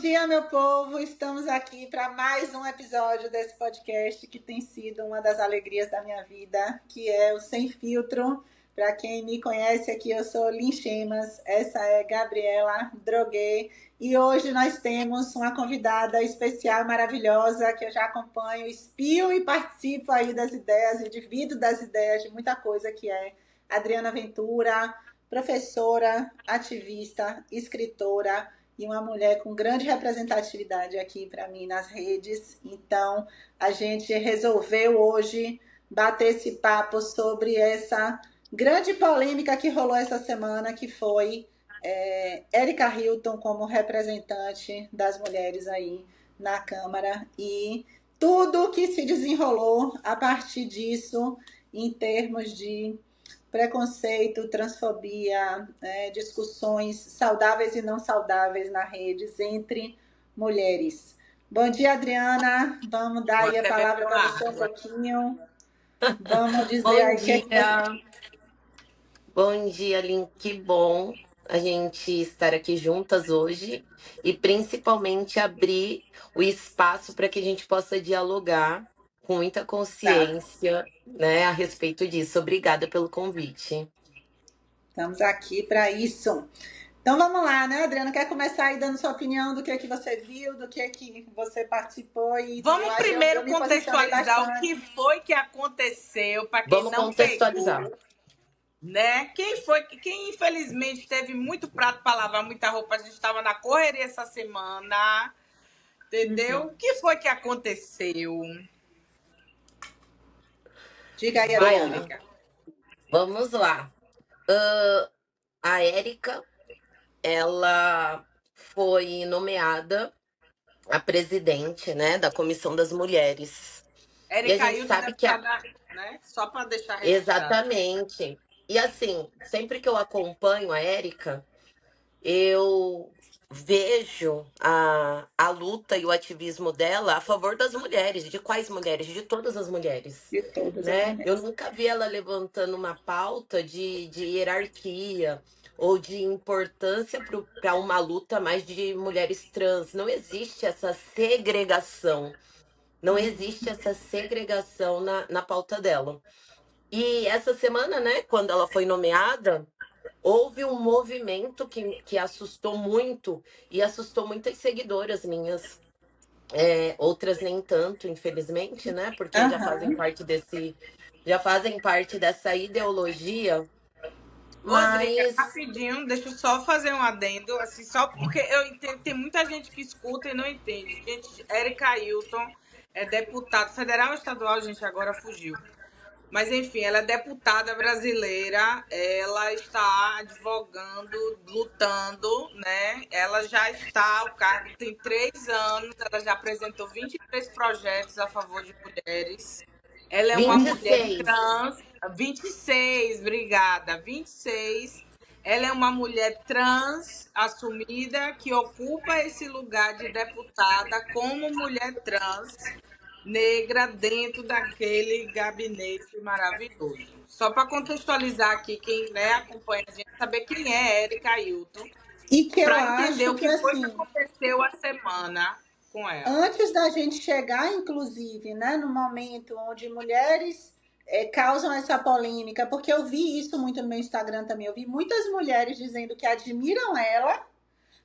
dia, meu povo. Estamos aqui para mais um episódio desse podcast que tem sido uma das alegrias da minha vida, que é o Sem Filtro. Para quem me conhece aqui, eu sou Lin Chemas, essa é Gabriela Droguet e hoje nós temos uma convidada especial, maravilhosa, que eu já acompanho, espio e participo aí das ideias e divido das ideias de muita coisa, que é Adriana Ventura, professora, ativista, escritora e uma mulher com grande representatividade aqui para mim nas redes. Então, a gente resolveu hoje bater esse papo sobre essa grande polêmica que rolou essa semana, que foi Erika Hilton como representante das mulheres aí na Câmara e tudo que se desenrolou a partir disso em termos de preconceito, transfobia, discussões saudáveis e não saudáveis nas redes entre mulheres. Bom dia, Adriana. Vamos dar aí a palavra para você um pouquinho. Vamos dizer Bom aí dia. Bom dia, Lin. Que bom a gente estar aqui juntas hoje e principalmente abrir o espaço para que a gente possa dialogar com muita consciência, né, a respeito disso. Obrigada pelo convite. Estamos aqui para isso. Então vamos lá, né, Adriana? Quer começar aí dando sua opinião do que você viu, do que você participou? Vamos primeiro contextualizar o que foi que aconteceu para quem não contextualizar. Pegou, né? Quem infelizmente teve muito prato para lavar, muita roupa, a gente estava na correria essa semana, entendeu? O que foi que aconteceu? Diga aí, Adriana. Vamos lá. A Érica, ela foi nomeada a presidente, né, da Comissão das Mulheres. Érica Hilton, sabe que né? Só para deixar registrado. Exatamente. E assim, sempre que eu acompanho a Érica, eu vejo a luta e o ativismo dela a favor das mulheres. De quais mulheres? De todas as mulheres. De todas né? as mulheres. Eu nunca vi ela levantando uma pauta de hierarquia ou de importância para uma luta mais de mulheres trans. Não existe essa segregação. Não existe essa segregação na pauta dela. E essa semana, né, quando ela foi nomeada, houve um movimento que assustou muito e assustou muitas seguidoras minhas. Outras nem tanto, infelizmente, né? Porque já fazem parte dessa ideologia. Rodrigo, rapidinho, deixa eu só fazer um adendo, assim, só porque eu entendo, tem muita gente que escuta e não entende. Gente, Érica Hilton é deputada federal ou estadual, gente, agora fugiu. Mas, enfim, ela é deputada brasileira, ela está advogando, lutando, né? Ela já está, o cargo tem 3 anos, ela já apresentou 23 projetos a favor de mulheres. Ela é 26. Uma mulher trans. 26, obrigada. 26. Ela é uma mulher trans assumida que ocupa esse lugar de deputada como mulher trans negra dentro daquele gabinete maravilhoso. Só para contextualizar aqui quem acompanha a gente, saber quem é Érica Hilton. E que eu entender acho o que foi assim, que aconteceu a semana com ela. Antes da gente chegar, inclusive, né, no momento onde mulheres causam essa polêmica, porque eu vi isso muito no meu Instagram também, eu vi muitas mulheres dizendo que admiram ela,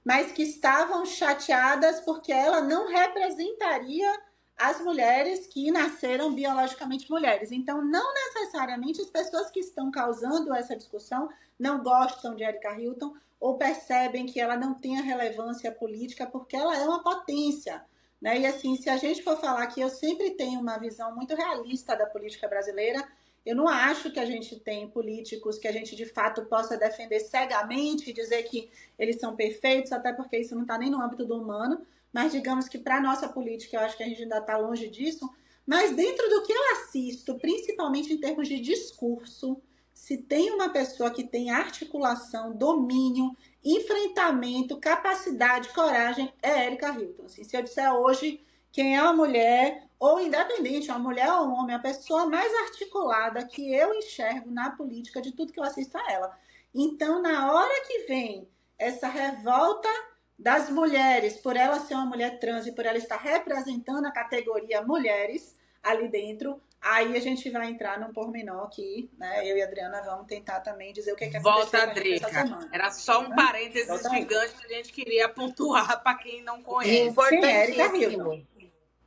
mas que estavam chateadas porque ela não representaria as mulheres que nasceram biologicamente mulheres. Então, não necessariamente as pessoas que estão causando essa discussão não gostam de Erika Hilton ou percebem que ela não tem a relevância política porque ela é uma potência. Né? E assim, se a gente for falar que eu sempre tenho uma visão muito realista da política brasileira, eu não acho que a gente tem políticos que a gente de fato possa defender cegamente e dizer que eles são perfeitos, até porque isso não está nem no âmbito do humano, mas digamos que para a nossa política eu acho que a gente ainda está longe disso. Mas dentro do que eu assisto, principalmente em termos de discurso, se tem uma pessoa que tem articulação, domínio, enfrentamento, capacidade, coragem, é Erika Hilton. Assim, se eu disser hoje quem é uma mulher, ou independente, uma mulher ou um homem, a pessoa mais articulada que eu enxergo na política de tudo que eu assisto a ela. Então, na hora que vem essa revolta das mulheres, por ela ser uma mulher trans e por ela estar representando a categoria mulheres ali dentro, aí a gente vai entrar num pormenor aqui, né? Eu e a Adriana vamos tentar também dizer o que Volta, aconteceu com a gente essa Drica. semana. Era só um Né? parênteses Volta aí. gigante que a gente queria pontuar para quem não E conhece. Quem é Erika Hilton? importantíssimo.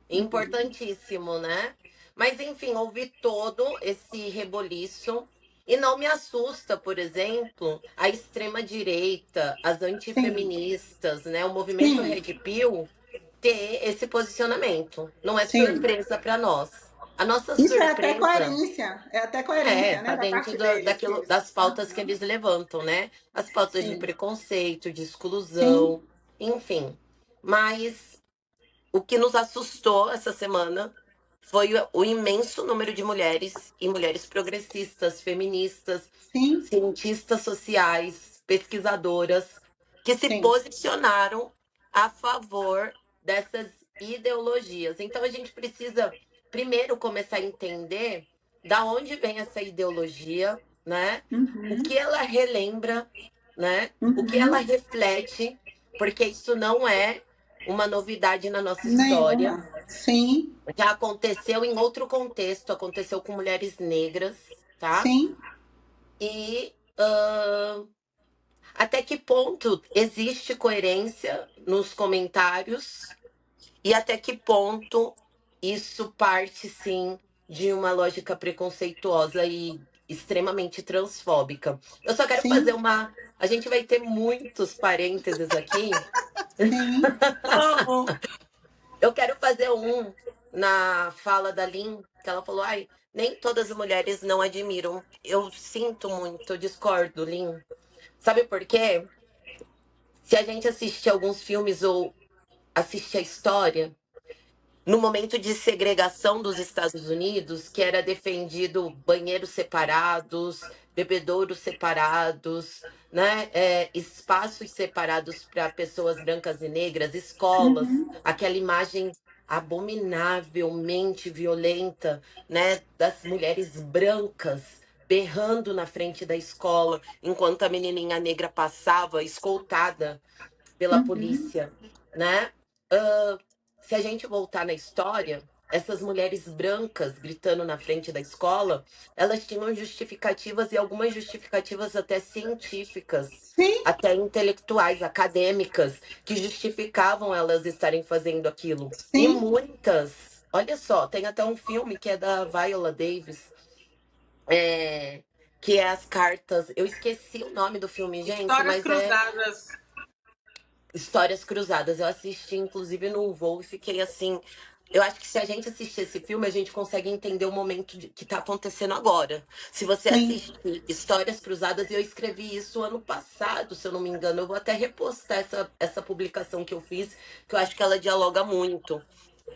Importantíssimo, né? Mas, enfim, ouvi todo esse reboliço. E não me assusta, por exemplo, a extrema-direita, as Sim, antifeministas, né? O movimento sim, Red Pill ter esse posicionamento. Não é sim. surpresa para nós. A nossa Isso surpresa é até coerência, né, tá da dentro parte deles, que daquilo, eles. das pautas que Aham. eles levantam, né? As pautas de Sim, preconceito, de sim, exclusão, enfim. Mas o que nos assustou essa semana foi o imenso número de mulheres e mulheres progressistas, feministas, sim, cientistas sociais, pesquisadoras, que se sim. posicionaram a favor dessas ideologias. Então a gente precisa primeiro começar a entender da onde vem essa ideologia, né? O Uhum, que ela relembra, né? O que ela uhum. reflete, porque isso não é uma novidade na nossa história. Nenhuma. Sim, Já aconteceu em outro contexto, aconteceu com mulheres negras, tá? sim, E até que ponto existe coerência nos comentários e até que ponto isso parte, sim, de uma lógica preconceituosa e extremamente transfóbica. Eu só quero fazer sim, uma. A gente vai ter muitos parênteses aqui. sim. Vamos. Eu quero fazer um na fala da Lin, que ela falou: ai, nem todas as mulheres não admiram. Eu sinto muito, eu discordo, Lin. Sabe por quê? Se a gente assistir alguns filmes ou assistir a história, no momento de segregação dos Estados Unidos, que era defendido banheiros separados, bebedouros separados, né? Espaços separados para pessoas brancas e negras, escolas, Uhum, aquela imagem abominavelmente violenta, né? Das mulheres brancas berrando na frente da escola, enquanto a menininha negra passava escoltada pela uhum. polícia, né? Ah, se a gente voltar na história, essas mulheres brancas gritando na frente da escola, elas tinham justificativas e algumas justificativas até científicas, Sim, até intelectuais, acadêmicas, que justificavam elas estarem fazendo aquilo. E sim. muitas, olha só, tem até um filme que é da Viola Davis, é, que é As Cartas. Eu esqueci o nome do filme, gente, Histórias mas é cruzadas. Histórias Cruzadas. Eu assisti, inclusive, no voo e fiquei assim. Eu acho que se a gente assistir esse filme, a gente consegue entender o momento que tá acontecendo agora. Se você Sim. assistir Histórias Cruzadas, e eu escrevi isso ano passado, se eu não me engano, eu vou até repostar essa publicação que eu fiz, que eu acho que ela dialoga muito.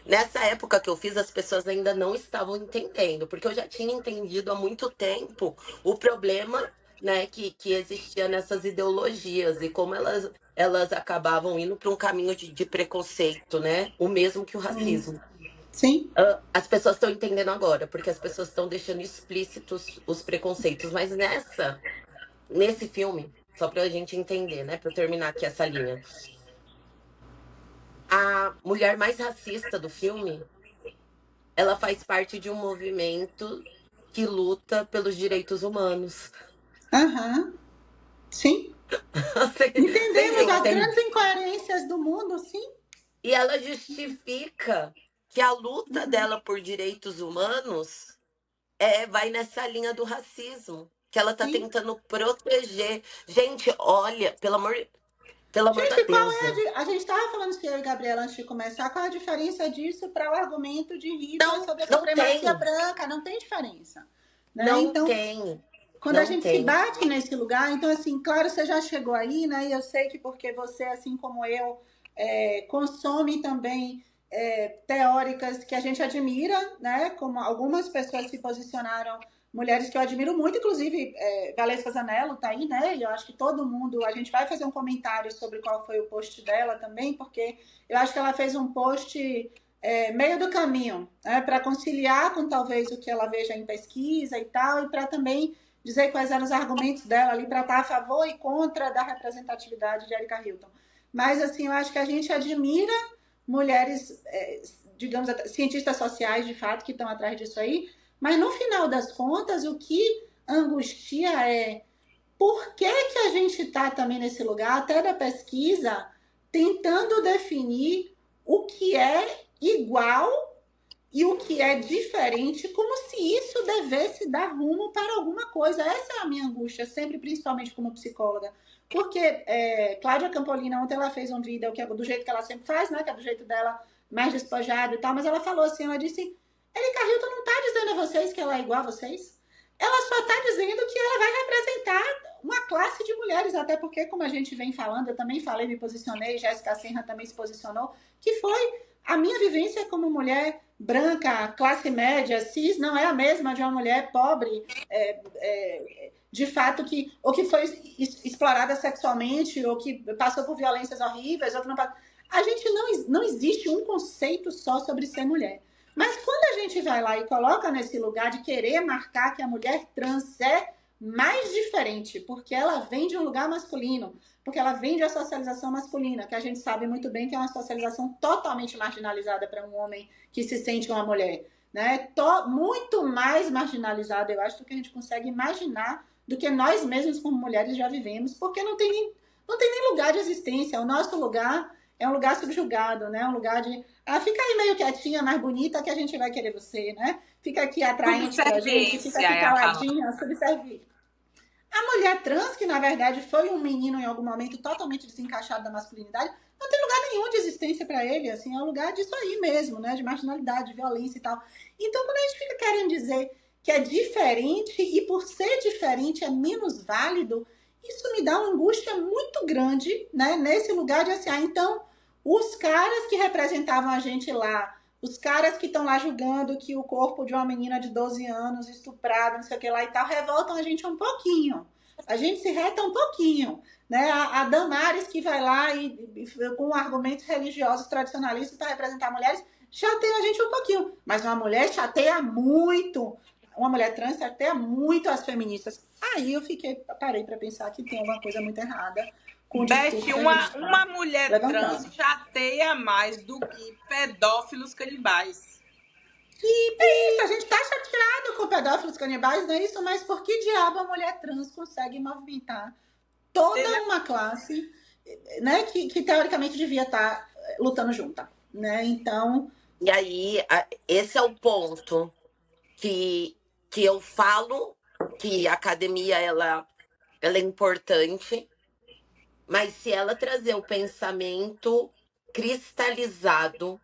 Nessa época que eu fiz, as pessoas ainda não estavam entendendo, porque eu já tinha entendido há muito tempo o problema, né, que existia nessas ideologias e como elas acabavam indo para um caminho de preconceito, né? O mesmo que o Sim. racismo. Sim. As pessoas estão entendendo agora, porque as pessoas estão deixando explícitos os preconceitos, mas nesse filme, só para a gente entender, né, para eu terminar aqui essa linha, a mulher mais racista do filme, ela faz parte de um movimento que luta pelos direitos humanos. Aham. Sim. Vocês Entendemos as entendem? grandes incoerências do mundo, sim. E ela justifica que a luta dela por direitos humanos vai nessa linha do racismo, que ela tá Sim. tentando proteger. Gente, olha, pelo amor da Gente, qual é deusa. a gente estava falando se eu e Gabriela antes de começar, qual é a diferença disso para o argumento de Hitler Não, sobre a não supremacia tem. branca? Não tem diferença. Né? Não Então, tem. quando a Não gente se tem. bate nesse lugar, então, assim, claro, você já chegou aí, né? E eu sei que porque você, assim como eu, consome também teóricas que a gente admira, né? Como algumas pessoas se posicionaram, mulheres que eu admiro muito, inclusive Valesca Zanello tá aí, né? E eu acho que todo mundo, a gente vai fazer um comentário sobre qual foi o post dela também, porque eu acho que ela fez um post meio do caminho, né? Para conciliar com talvez o que ela veja em pesquisa e tal, e para também dizer quais eram os argumentos dela ali para estar a favor e contra da representatividade de Erika Hilton. mas assim, eu acho que a gente admira mulheres, digamos, cientistas sociais, de fato, que estão atrás disso aí, mas no final das contas, o que angustia é por que, que a gente está também nesse lugar, até da pesquisa, tentando definir o que é igual e o que é diferente, como se isso devesse dar rumo para alguma coisa. Essa é a minha angústia, sempre, principalmente como psicóloga. Porque Cláudia Campolina, ontem ela fez um vídeo que é do jeito que ela sempre faz, né? Que é do jeito dela, mais despojado e tal, mas ela falou assim, ela disse, Erika Hilton não está dizendo a vocês que ela é igual a vocês, ela só está dizendo que ela vai representar uma classe de mulheres, até porque, como a gente vem falando, eu também falei, me posicionei, Jéssica Senra também se posicionou, que foi a minha vivência como mulher branca, classe média, cis, não é a mesma de uma mulher pobre, de fato, ou que foi explorada sexualmente, ou que passou por violências horríveis, ou que não passou. A gente não existe um conceito só sobre ser mulher. Mas quando a gente vai lá e coloca nesse lugar de querer marcar que a mulher trans é mais diferente, porque ela vem de um lugar masculino, porque ela vem de uma socialização masculina, que a gente sabe muito bem que é uma socialização totalmente marginalizada para um homem que se sente uma mulher, né? Muito mais marginalizada, eu acho, do que a gente consegue imaginar, do que nós mesmos como mulheres já vivemos, porque não tem nem lugar de existência. O nosso lugar é um lugar subjugado, né? Um lugar de fica aí meio quietinha, mais bonita, que a gente vai querer você, né? Fica aqui atraente pra gente, fica aqui caladinha, subserviente. A mulher trans, que na verdade foi um menino em algum momento totalmente desencaixado da masculinidade, não tem lugar nenhum de existência para ele, assim, é um lugar disso aí mesmo, né? De marginalidade, de violência e tal. Então, quando a gente fica querendo dizer que é diferente e por ser diferente é menos válido, isso me dá uma angústia muito grande, né? Nesse lugar de assim, então, os caras que representavam a gente lá, os caras que estão lá julgando que o corpo de uma menina de 12 anos, estuprada, não sei o que lá e tal, revoltam a gente um pouquinho. A gente se reta um pouquinho. Né? A Damares, que vai lá com argumentos religiosos tradicionalistas para representar mulheres, chateia a gente um pouquinho. Mas uma mulher chateia muito. Uma mulher trans chateia muito as feministas. Aí eu parei para pensar que tem alguma coisa muito errada. Beth, uma mulher trans chateia mais do que pedófilos canibais. É isso, a gente tá chateado com pedófilos canibais, não é isso? Mas por que diabo a mulher trans consegue movimentar toda uma classe, né, que teoricamente devia estar lutando junta, né? Então... E aí, esse é o ponto que eu falo que a academia, ela é importante, mas se ela trazer o pensamento cristalizado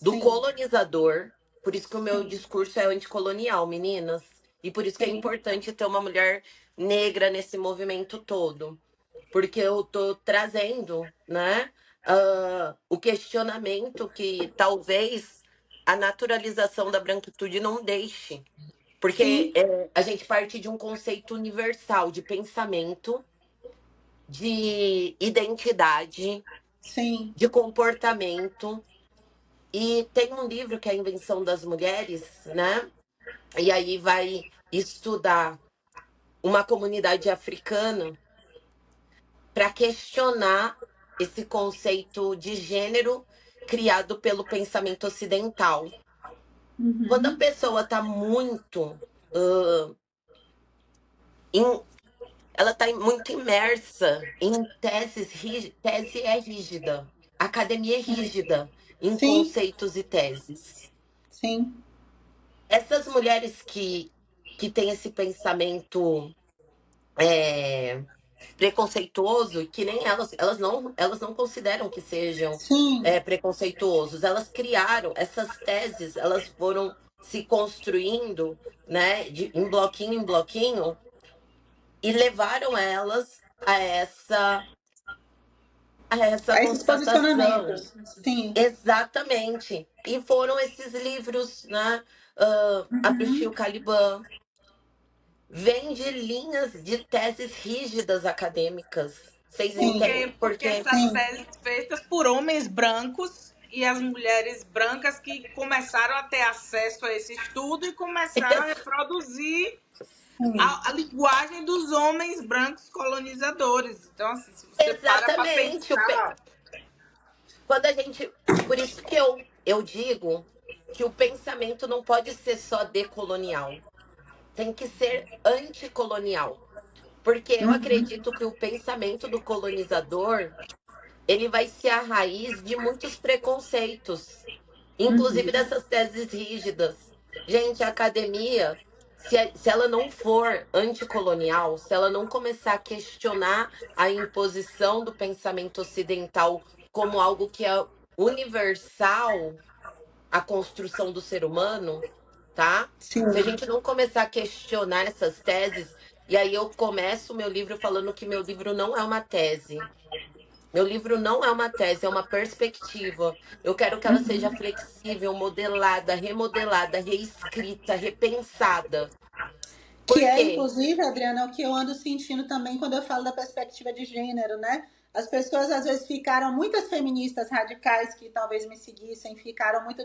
do colonizador, por isso que o meu discurso é anticolonial, meninas, e por isso que é importante ter uma mulher negra nesse movimento todo, porque eu tô trazendo, né, o questionamento que talvez a naturalização da branquitude não deixe, porque a gente parte de um conceito universal de pensamento, de identidade, Sim. de comportamento. E tem um livro que é a Invenção das Mulheres, né? E aí vai estudar uma comunidade africana para questionar esse conceito de gênero criado pelo pensamento ocidental. Quando a pessoa está muito ela está muito imersa em teses rígidas. Tese é rígida. Academia é rígida em conceitos e teses. Sim. Essas mulheres que têm esse pensamento preconceituoso, que nem elas não consideram que sejam preconceituosos. Elas criaram essas teses, elas foram se construindo, né, em bloquinho, e levaram elas a essa constatação. Sim. Exatamente. E foram esses livros, né? A Bruxil Caliban vem de linhas de teses rígidas acadêmicas. Vocês entendem? Porque essas teses feitas por homens brancos e as mulheres brancas que começaram a ter acesso a esse estudo e começaram a reproduzir a linguagem dos homens brancos colonizadores. Então, assim, se você para pra pensar... Quando a gente. Por isso que eu digo que o pensamento não pode ser só decolonial, tem que ser anticolonial. Porque eu Uhum. acredito que o pensamento do colonizador, ele vai ser a raiz de muitos preconceitos, inclusive Uhum. dessas teses rígidas. Gente, a academia, se ela não for anticolonial, se ela não começar a questionar a imposição do pensamento ocidental como algo que é universal à construção do ser humano, tá? Se a Sim. gente não começar a questionar essas teses, e aí eu começo o meu livro falando que meu livro não é uma tese. Meu livro não é uma tese, é uma perspectiva. Eu quero que ela seja Uhum. flexível, modelada, remodelada, reescrita, repensada. Que Por é, quê? inclusive, Adriana, o que eu ando sentindo também quando eu falo da perspectiva de gênero, né? As pessoas às vezes ficaram, muitas feministas radicais que talvez me seguissem, ficaram muito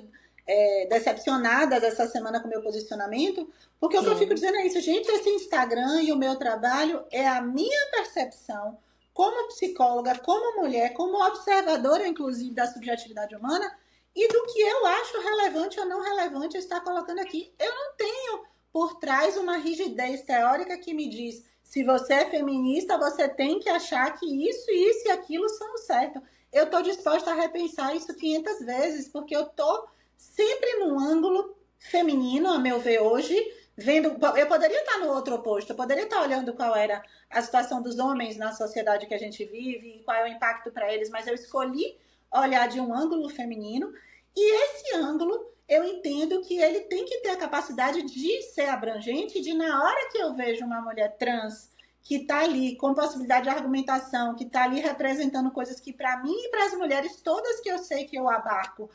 decepcionadas essa semana com o meu posicionamento, porque o que eu fico Sim, dizendo é isso, gente, esse Instagram e o meu trabalho é a minha percepção como psicóloga, como mulher, como observadora, inclusive, da subjetividade humana, e do que eu acho relevante ou não relevante estar colocando aqui. Eu não tenho por trás uma rigidez teórica que me diz se você é feminista, você tem que achar que isso e aquilo são certo. Eu estou disposta a repensar isso 500 vezes, porque eu estou sempre num ângulo feminino, a meu ver, hoje, vendo. Eu poderia estar no outro oposto, eu poderia estar olhando qual era a situação dos homens na sociedade que a gente vive e qual é o impacto para eles, mas eu escolhi olhar de um ângulo feminino e esse ângulo eu entendo que ele tem que ter a capacidade de ser abrangente, de na hora que eu vejo uma mulher trans que está ali com possibilidade de argumentação, que está ali representando coisas que para mim e para as mulheres todas que eu sei que eu abarco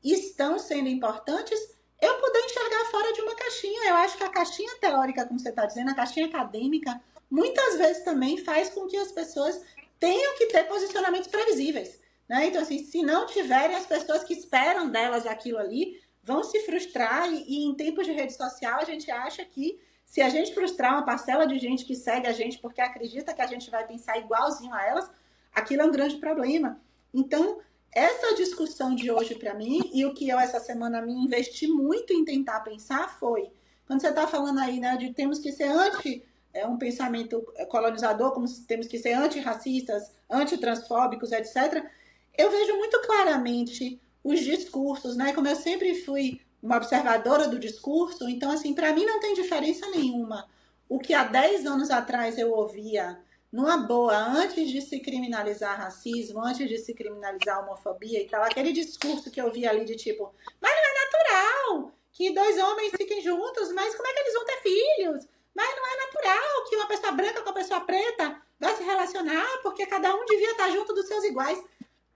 estão sendo importantes, eu poder enxergar fora de uma caixinha. Eu acho que a caixinha teórica, como você está dizendo, a caixinha acadêmica, muitas vezes também faz com que as pessoas tenham que ter posicionamentos previsíveis. Né? Então, assim, se não tiverem as pessoas que esperam delas aquilo ali, vão se frustrar e em tempos de rede social a gente acha que se a gente frustrar uma parcela de gente que segue a gente porque acredita que a gente vai pensar igualzinho a elas, aquilo é um grande problema. Então, essa discussão de hoje para mim e o que eu essa semana me investi muito em tentar pensar foi, quando você está falando aí, né, de temos que ser um pensamento colonizador, como temos que ser antirracistas, antitransfóbicos, etc. Eu vejo muito claramente os discursos, né? Como eu sempre fui uma observadora do discurso, então, assim, para mim não tem diferença nenhuma. O que há 10 anos atrás eu ouvia, numa boa, antes de se criminalizar racismo, antes de se criminalizar homofobia e tal, aquele discurso que eu via ali de tipo, mas não é natural que dois homens fiquem juntos, mas como é que eles vão ter filhos? Mas não é natural que uma pessoa branca com uma pessoa preta vai se relacionar, porque cada um devia estar junto dos seus iguais.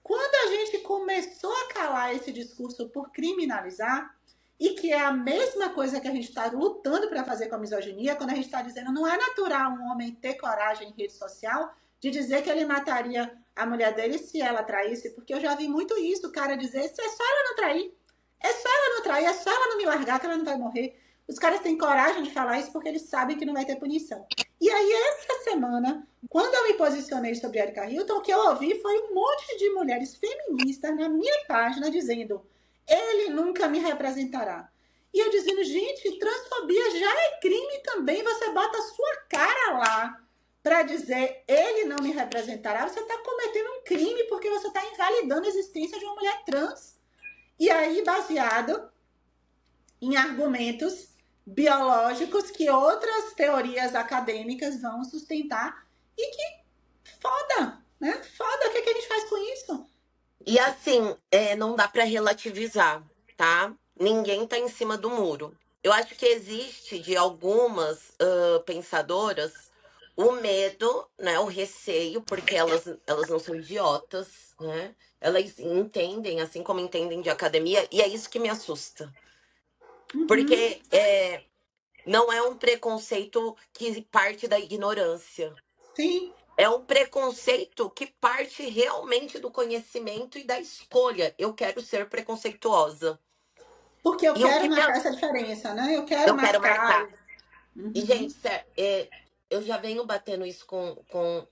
Quando a gente começou a calar esse discurso por criminalizar, e que é a mesma coisa que a gente está lutando para fazer com a misoginia, quando a gente está dizendo não é natural um homem ter coragem em rede social de dizer que ele mataria a mulher dele se ela traísse, porque eu já vi muito isso, o cara dizer, se é só ela não trair, é só ela não trair, é só ela não me largar que ela não vai morrer. Os caras têm coragem de falar isso porque eles sabem que não vai ter punição. E aí, essa semana, quando eu me posicionei sobre Erika Hilton, o que eu ouvi foi um monte de mulheres feministas na minha página dizendo ele nunca me representará. E eu dizendo, gente, transfobia já é crime também. Você bota a sua cara lá para dizer ele não me representará. Você está cometendo um crime porque você está invalidando a existência de uma mulher trans. E aí, baseado em argumentos biológicos que outras teorias acadêmicas vão sustentar e que foda, né? Foda, o que, que a gente faz com isso? E assim, não dá para relativizar, tá? Ninguém tá em cima do muro. Eu acho que existe de algumas pensadoras o medo, né? O receio, porque elas não são idiotas, né? Elas entendem, assim como entendem de academia, e é isso que me assusta. Uhum, Porque não é um preconceito que parte da ignorância. sim, É um preconceito que parte realmente do conhecimento e da escolha. Eu quero ser preconceituosa. porque eu E o quero que me... marcar essa diferença, né? Eu quero Eu quero marcar. marcar. E, Uhum. gente, eu já venho batendo isso com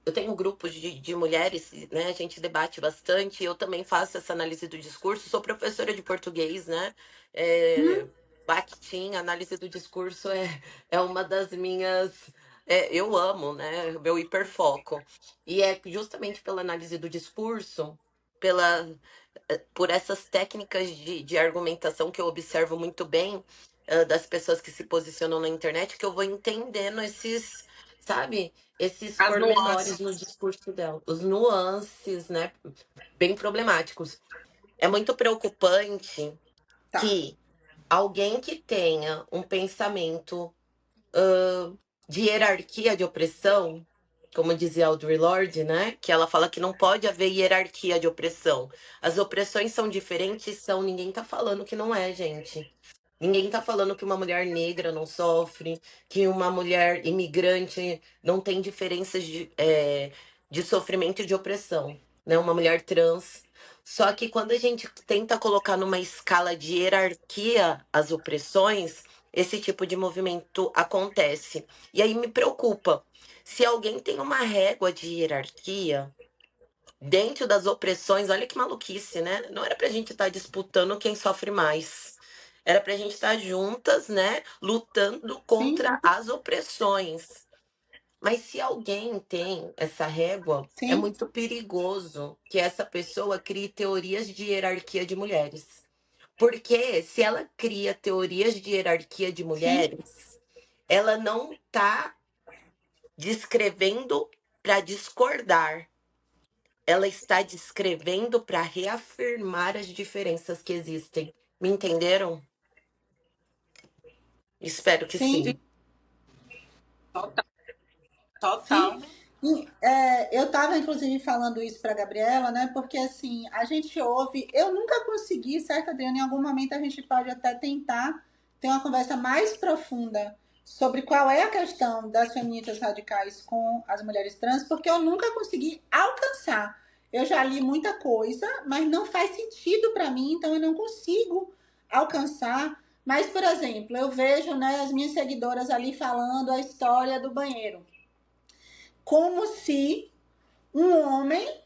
eu tenho grupos de mulheres, né? A gente debate bastante. Eu também faço essa análise do discurso. Sou professora de português, né? Hum, Bakhtin, análise do discurso é uma das minhas. Eu amo, né? Meu hiperfoco. E é justamente pela análise do discurso, pela, por essas técnicas de argumentação que eu observo muito bem das pessoas que se posicionam na internet, que eu vou entendendo esses, sabe, esses As pormenores no nuances. discurso dela, os nuances, né, bem problemáticos. É muito preocupante tá. que alguém que tenha um pensamento de hierarquia de opressão, como dizia Audre Lorde, né? Que ela fala que não pode haver hierarquia de opressão. As opressões são diferentes, ninguém tá falando que não é, gente. Ninguém tá falando que uma mulher negra não sofre, que uma mulher imigrante não tem diferenças de sofrimento e de opressão, né? Uma mulher trans. Só que quando a gente tenta colocar numa escala de hierarquia as opressões, esse tipo de movimento acontece. E aí me preocupa. Se alguém tem uma régua de hierarquia dentro das opressões, olha que maluquice, né? Não era pra gente estar disputando quem sofre mais. Era pra gente estar juntas, né? Lutando Sim, contra as opressões. Mas se alguém tem essa régua, é sim, muito perigoso que essa pessoa crie teorias de hierarquia de mulheres. Porque se ela cria teorias de hierarquia de sim. mulheres, ela não está descrevendo para discordar. Ela está descrevendo para reafirmar as diferenças que existem. Me entenderam? Espero que Sim. sim. Total. Sim, Total. eu estava inclusive falando isso para a Gabriela, né? Porque assim, a gente ouve, eu nunca consegui, certo, Adriana? Em algum momento a gente pode até tentar ter uma conversa mais profunda sobre qual é a questão das feministas radicais com as mulheres trans, porque eu nunca consegui alcançar. Eu já li muita coisa, mas não faz sentido para mim, então eu não consigo alcançar. Mas, por exemplo, eu vejo, né, as minhas seguidoras ali falando a história do banheiro como se um homem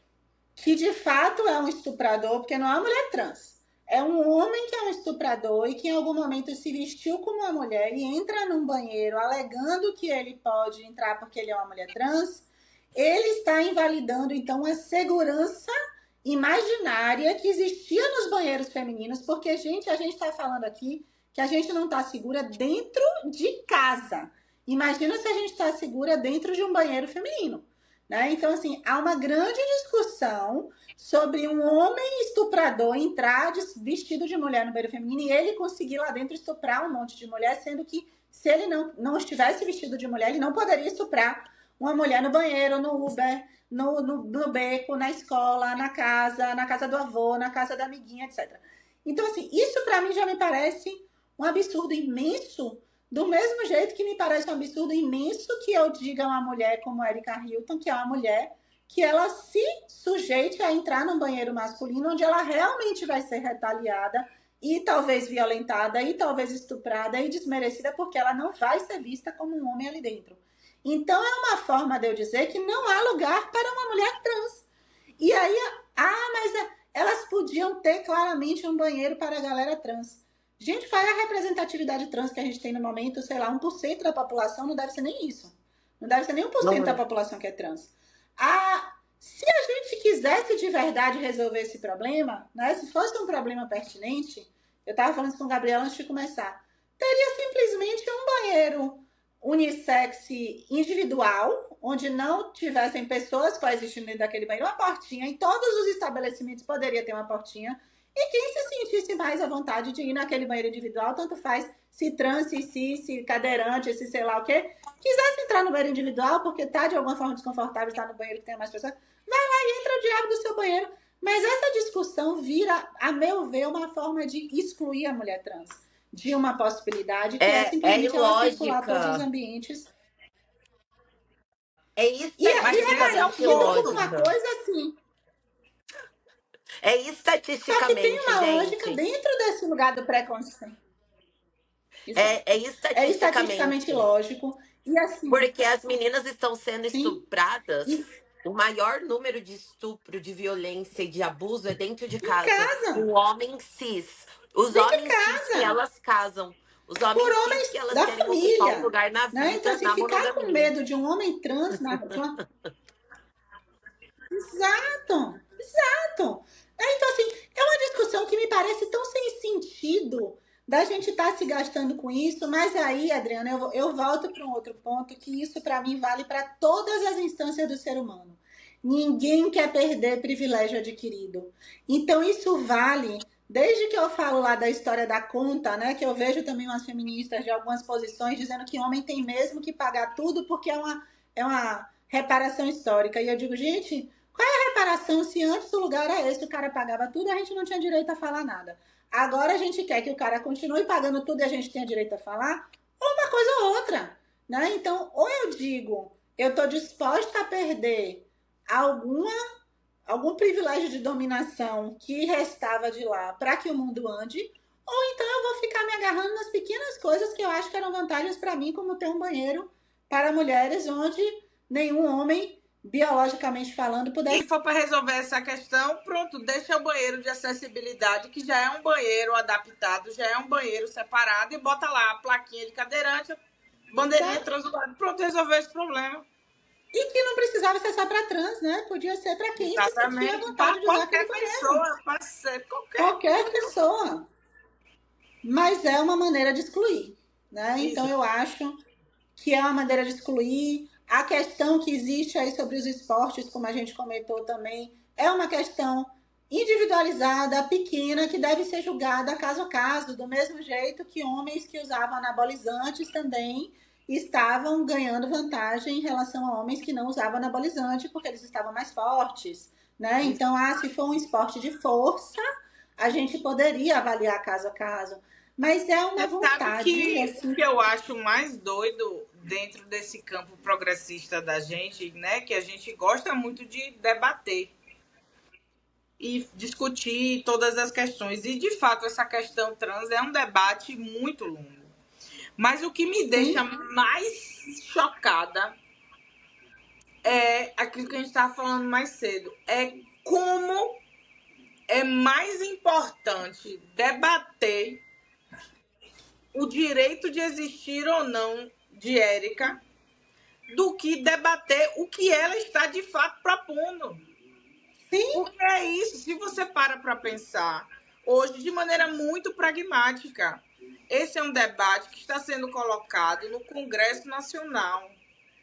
que de fato é um estuprador, porque não é uma mulher trans, é um homem que é um estuprador e que em algum momento se vestiu como uma mulher e entra num banheiro alegando que ele pode entrar porque ele é uma mulher trans, ele está invalidando então a segurança imaginária que existia nos banheiros femininos, porque, gente, a gente está falando aqui que a gente não está segura dentro de casa. Imagina se a gente está segura dentro de um banheiro feminino. Né? Então, assim, há uma grande discussão sobre um homem estuprador entrar vestido de mulher no banheiro feminino e ele conseguir lá dentro estuprar um monte de mulher, sendo que se ele não estivesse vestido de mulher, ele não poderia estuprar uma mulher no banheiro, no Uber, no beco, na escola, na casa do avô, na casa da amiguinha, etc. Então, assim, isso para mim já me parece um absurdo imenso, do mesmo jeito que me parece um absurdo imenso que eu diga a uma mulher como Erika Hilton, que é uma mulher, que ela se sujeite a entrar num banheiro masculino onde ela realmente vai ser retaliada e talvez violentada e talvez estuprada e desmerecida porque ela não vai ser vista como um homem ali dentro. Então é uma forma de eu dizer que não há lugar para uma mulher trans. E aí, mas elas podiam ter claramente um banheiro para a galera trans. Gente, qual é a representatividade trans que a gente tem no momento? Sei lá, 1% da população não deve ser nem isso. Não deve ser nem 1% da Não, população que é trans. Se a gente quisesse de verdade resolver esse problema, né, se fosse um problema pertinente, eu estava falando isso com o Gabriel antes de começar, teria simplesmente um banheiro unissex individual, onde não tivessem pessoas coexistindo dentro daquele banheiro, uma portinha. Em todos os estabelecimentos poderia ter uma portinha. E quem se sentisse mais à vontade de ir naquele banheiro individual, tanto faz se trans, se cis, se cadeirante, se sei lá o quê, quisesse entrar no banheiro individual, porque tá de alguma forma desconfortável estar no banheiro que tem mais pessoas, vai lá e entra o diabo do seu banheiro. Mas essa discussão vira, a meu ver, uma forma de excluir a mulher trans de uma possibilidade que é é simplesmente ela circular todos os ilógica. ambientes. É Mas esse é o estatisticamente E tem ponto. uma ilógica. coisa assim, É só que tem estatisticamente, uma lógica gente. dentro desse lugar do preconceito. Isso É é estatisticamente. estatisticamente lógico E assim, Porque as meninas estão sendo sim, estupradas. e O maior número de estupro, de violência e de abuso é dentro de em casa. casa, O homem cis. Os dentro de homens cis que casa, elas casam. Os por homens cis que homens elas da querem ocupar um família, lugar na né? Então, vida, assim, na ficar com monogamia. medo de um homem trans, exato, exato. Então, assim, é uma discussão que me parece tão sem sentido da gente estar se gastando com isso, mas aí, Adriana, eu volto para um outro ponto que isso para mim vale para todas as instâncias do ser humano. Ninguém quer perder privilégio adquirido. Então, isso vale, desde que eu falo lá da história da conta, né, que eu vejo também umas feministas de algumas posições dizendo que homem tem mesmo que pagar tudo porque é uma reparação histórica. E eu digo, gente, reparação, se antes o lugar era esse, o cara pagava tudo, a gente não tinha direito a falar nada. Agora a gente quer que o cara continue pagando tudo e a gente tenha direito a falar, ou uma coisa ou outra, né? Então, ou eu digo, eu estou disposta a perder algum privilégio de dominação que restava de lá para que o mundo ande, ou então eu vou ficar me agarrando nas pequenas coisas que eu acho que eram vantagens para mim, como ter um banheiro para mulheres onde nenhum homem, biologicamente falando, pudesse. Se for para resolver essa questão, pronto, deixa o banheiro de acessibilidade, que já é um banheiro adaptado, já é um banheiro separado, e bota lá a plaquinha de cadeirante, bandeirinha translúcida, pronto, resolveu esse problema. E que não precisava ser só para trans, né? Podia ser para quem se sentia à vontade de usar aquele banheiro. Pessoa, pode ser qualquer pessoa. Mas é uma maneira de excluir, né? Isso. Então eu acho que é uma maneira de excluir. A questão que existe aí sobre os esportes, como a gente comentou também, é uma questão individualizada, pequena, que deve ser julgada caso a caso, do mesmo jeito que homens que usavam anabolizantes também estavam ganhando vantagem em relação a homens que não usavam anabolizante, porque eles estavam mais fortes, né? Então, se for um esporte de força, a gente poderia avaliar caso a caso. Mas é uma vontade. Sabe que assim, o que eu acho mais doido dentro desse campo progressista da gente, né? Que a gente gosta muito de debater e discutir todas as questões. E, de fato, essa questão trans é um debate muito longo. Mas o que me deixa mais chocada é aquilo que a gente estava falando mais cedo. É como é mais importante debater o direito de existir ou não de Érica do que debater o que ela está de fato propondo. Sim. Porque é isso, se você para pensar hoje de maneira muito pragmática, esse é um debate que está sendo colocado no Congresso Nacional.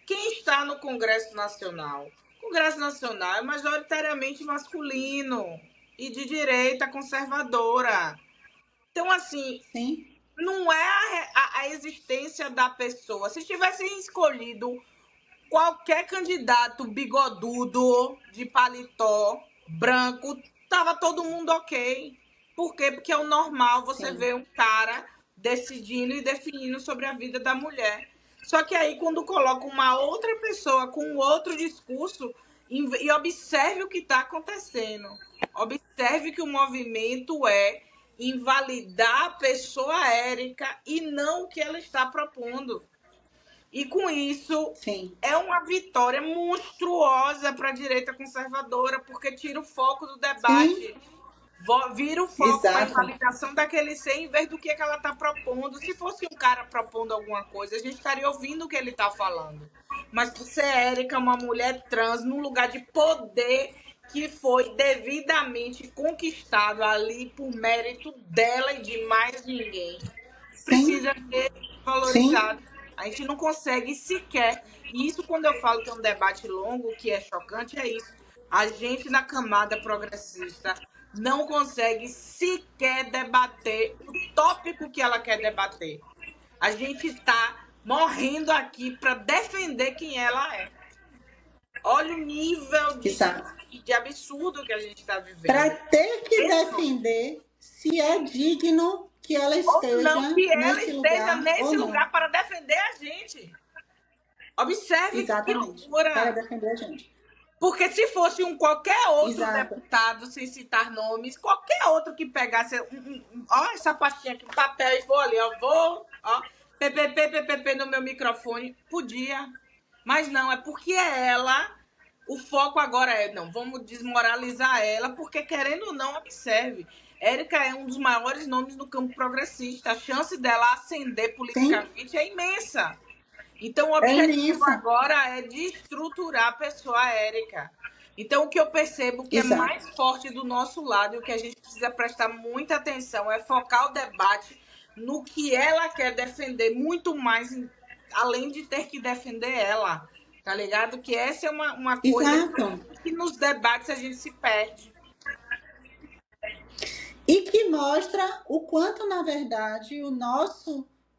Quem está no Congresso Nacional? O Congresso Nacional é majoritariamente masculino e de direita conservadora. Então, assim, sim, não é a existência da pessoa. Se tivessem escolhido qualquer candidato bigodudo, de paletó, branco, tava todo mundo ok. Por quê? Porque é o normal você ver um cara decidindo e definindo sobre a vida da mulher. Só que aí, quando coloca uma outra pessoa com outro discurso, e observe o que está acontecendo. Observe que o movimento é invalidar a pessoa Érica e não o que ela está propondo. E com isso, é uma vitória monstruosa para a direita conservadora, porque tira o foco do debate. Vira o foco para a invalidação daquele ser em vez do que ela está propondo. Se fosse um cara propondo alguma coisa, a gente estaria ouvindo o que ele está falando. Mas por ser Érica, uma mulher trans, num lugar de poder que foi devidamente conquistado ali por mérito dela e de mais ninguém, precisa ser valorizado. A gente não consegue sequer, e isso quando eu falo que é um debate longo, que é chocante, é isso. A gente na camada progressista não consegue sequer debater o tópico que ela quer debater. A gente está morrendo aqui para defender quem ela é. Olha o nível de absurdo que a gente está vivendo. Para ter que defender se é digno que ela esteja ou não, que ela esteja nesse lugar, lugar para defender a gente. Observe que loucura. Para defender a gente. Porque se fosse qualquer outro deputado, sem citar nomes, qualquer outro que pegasse essa pastinha aqui, papel e folha, PPP no meu microfone. Podia, mas não, é porque é ela. O foco agora é, não, vamos desmoralizar ela, porque querendo ou não, observe. Érica é um dos maiores nomes no campo progressista. A chance dela ascender politicamente é imensa. Então, o objetivo agora é de estruturar a pessoa Érica. Então, o que eu percebo que é mais forte do nosso lado e o que a gente precisa prestar muita atenção é focar o debate no que ela quer defender, muito mais, além de ter que defender ela. Tá ligado? Que essa é uma coisa que nos debates a gente se perde. E que mostra o quanto, na verdade,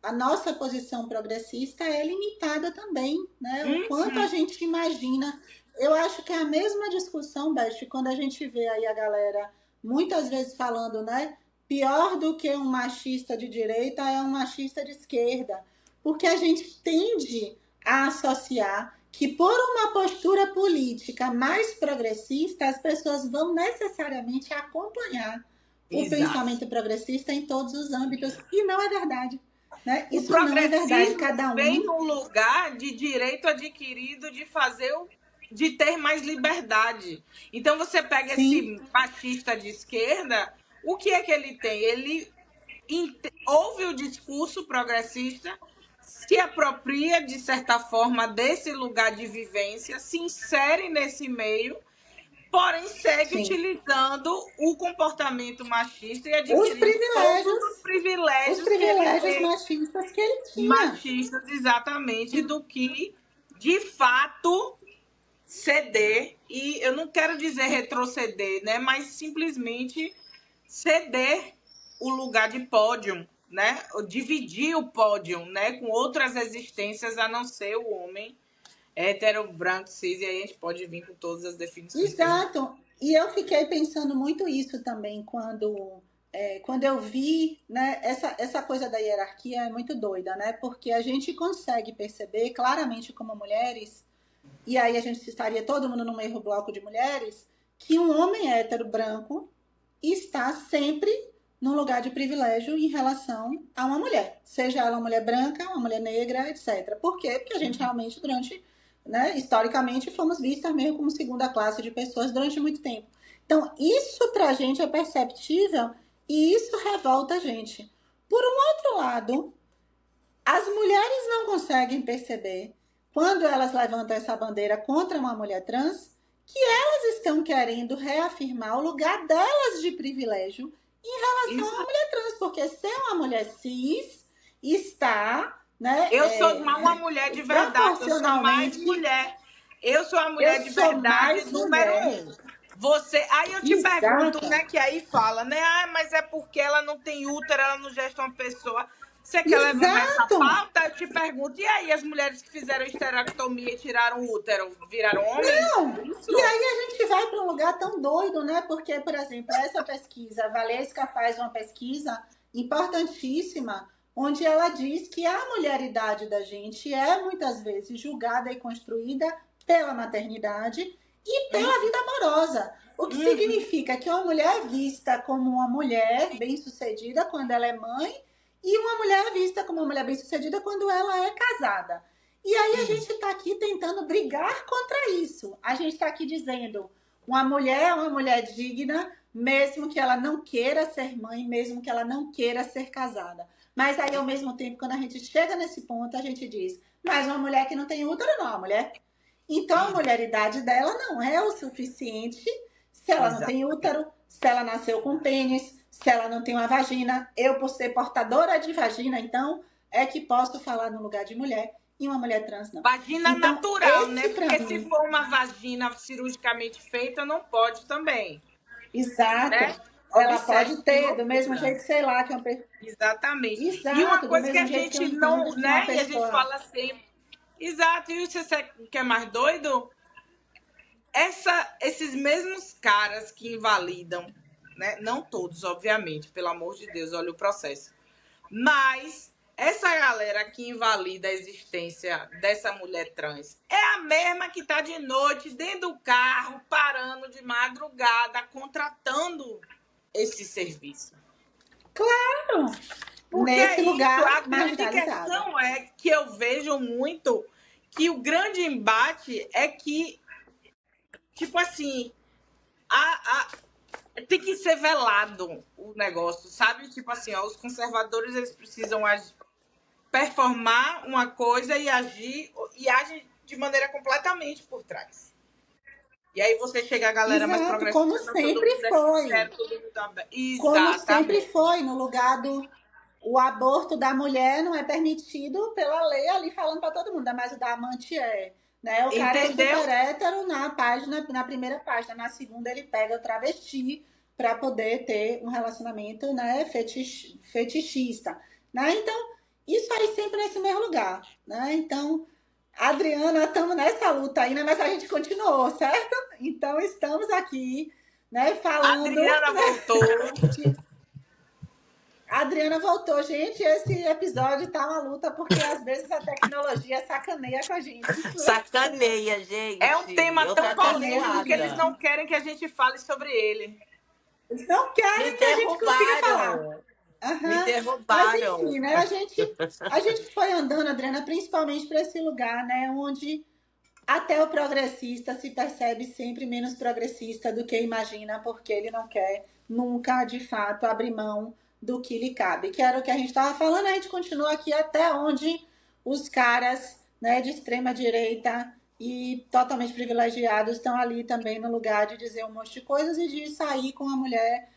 a nossa posição progressista é limitada também, né? O quanto a gente imagina. Eu acho que é a mesma discussão, Beth, quando a gente vê aí a galera muitas vezes falando, né? Pior do que um machista de direita é um machista de esquerda. Porque a gente tende a associar que por uma postura política mais progressista, as pessoas vão necessariamente acompanhar o pensamento progressista em todos os âmbitos. E não é verdade. Né? Isso não é verdade. Cada um vem no lugar de direito adquirido de ter mais liberdade. Então, você pega esse machista de esquerda, o que é que ele tem? Ele ouve o discurso progressista, se apropria, de certa forma, desse lugar de vivência, se insere nesse meio, porém segue utilizando o comportamento machista e adquirindo todos os privilégios machistas que ele tinha. Machistas, exatamente, do que, de fato, ceder, e eu não quero dizer retroceder, né, mas simplesmente ceder o lugar de pódio, né, dividir o pódio, né, com outras existências a não ser o homem hétero, branco, cis, e aí a gente pode vir com todas as definições. Exato, e eu fiquei pensando muito isso também quando eu vi, né, essa coisa da hierarquia é muito doida, né, porque a gente consegue perceber claramente como mulheres, e aí a gente estaria todo mundo no mesmo bloco de mulheres, que um homem hétero branco está sempre num lugar de privilégio em relação a uma mulher, seja ela uma mulher branca, uma mulher negra, etc. Por quê? Porque a gente realmente historicamente fomos vistas meio como segunda classe de pessoas durante muito tempo. Então, isso pra gente é perceptível e isso revolta a gente. Por um outro lado, as mulheres não conseguem perceber, quando elas levantam essa bandeira contra uma mulher trans, que elas estão querendo reafirmar o lugar delas de privilégio em relação à mulher trans, porque ser uma mulher cis está, né? Eu sou uma mulher de verdade, eu sou mais mulher. Eu sou a mulher de verdade número 1. Você, aí eu te pergunto, né, que aí fala, né, mas é porque ela não tem útero, ela não gesta uma pessoa. Você quer levar essa pauta? Eu te pergunto, e aí as mulheres que fizeram esterectomia e tiraram o útero, viraram homens? Não! Isso. E aí a gente vai para um lugar tão doido, né? Porque, por exemplo, essa pesquisa, a Valesca faz uma pesquisa importantíssima, onde ela diz que a mulheridade da gente é muitas vezes julgada e construída pela maternidade e pela vida amorosa. O que significa que uma mulher é vista como uma mulher bem-sucedida quando ela é mãe e uma mulher é vista como uma mulher bem-sucedida quando ela é casada. E aí a gente está aqui tentando brigar contra isso. A gente está aqui dizendo uma mulher é uma mulher digna, mesmo que ela não queira ser mãe, mesmo que ela não queira ser casada. Mas aí, ao mesmo tempo, quando a gente chega nesse ponto, a gente diz, mas uma mulher que não tem útero não é uma mulher. Então, a mulheridade dela não é o suficiente se ela não tem útero, se ela nasceu com pênis, se ela não tem uma vagina. Eu, por ser portadora de vagina, então, é que posso falar no lugar de mulher e uma mulher trans não. Vagina então, natural, né? Porque se for uma vagina cirurgicamente feita, não pode também. Exato. Né? Ela pode ter, do mesmo jeito, sei lá, que é uma pessoa. Exatamente. Exato, e uma coisa que a gente que não, né? E a gente fala sempre. Exato. E você sabe o que é mais doido? Esses mesmos caras que invalidam, né? Não todos, obviamente, pelo amor de Deus, olha o processo. Mas essa galera que invalida a existência dessa mulher trans é a mesma que tá de noite dentro do carro, parando de madrugada, contratando esse serviço. Claro! Porque nesse é isso, a lugar grande marginalizado. questão é que eu vejo muito que o grande embate é que, tipo assim, tem que ser velado o negócio, sabe? Tipo assim, ó, os conservadores eles precisam performar uma coisa e agem de maneira completamente por trás. E aí você chega a galera mais Exato, como progressista, não, todo mundo sempre é foi. sincero, todo mundo aberto. Como sempre Exatamente. foi, no lugar do o aborto da mulher não é permitido pela lei ali falando para todo mundo, mas o da amante é. Né? O cara é Entendeu? super hétero na página, na primeira página, na segunda ele pega o travesti para poder ter um relacionamento, né, fetichista, né? Então, isso aí sempre nesse mesmo lugar, né? Então, Adriana, estamos nessa luta ainda, mas a gente continuou, certo? Então, estamos aqui, né, A falando, Adriana voltou. a Adriana voltou, gente. Esse episódio tá uma luta porque às vezes a tecnologia sacaneia com a gente. Sacaneia, É um gente. tema Eu tô tão até Sacaneia com a polêmico que eles suada. gente. não querem que a gente fale sobre ele. Eles não Me querem que a gente consiga falar. derrubaram. Me Aham. Mas derrubaram. enfim, né? A gente foi andando, Adriana, principalmente para esse lugar, né? Onde até o progressista se percebe sempre menos progressista do que imagina, porque ele não quer nunca, de fato, abrir mão do que lhe cabe. Que era o que a gente estava falando, a gente continua aqui até onde os caras, né, de extrema direita e totalmente privilegiados estão ali também no lugar de dizer um monte de coisas e de sair com a mulher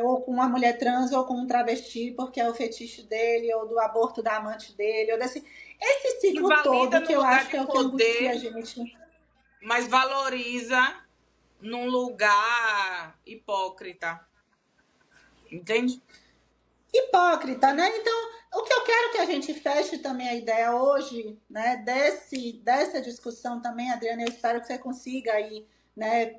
ou com uma mulher trans ou com um travesti porque é o fetiche dele ou do aborto da amante dele ou desse esse ciclo Invalida todo no que eu lugar acho de que é o que angustia a poder, gente. mas valoriza num lugar hipócrita. Entende? Hipócrita, né? Então, o que eu quero que a gente feche também a ideia hoje, né, dessa discussão também, Adriana, eu espero que você consiga aí, né,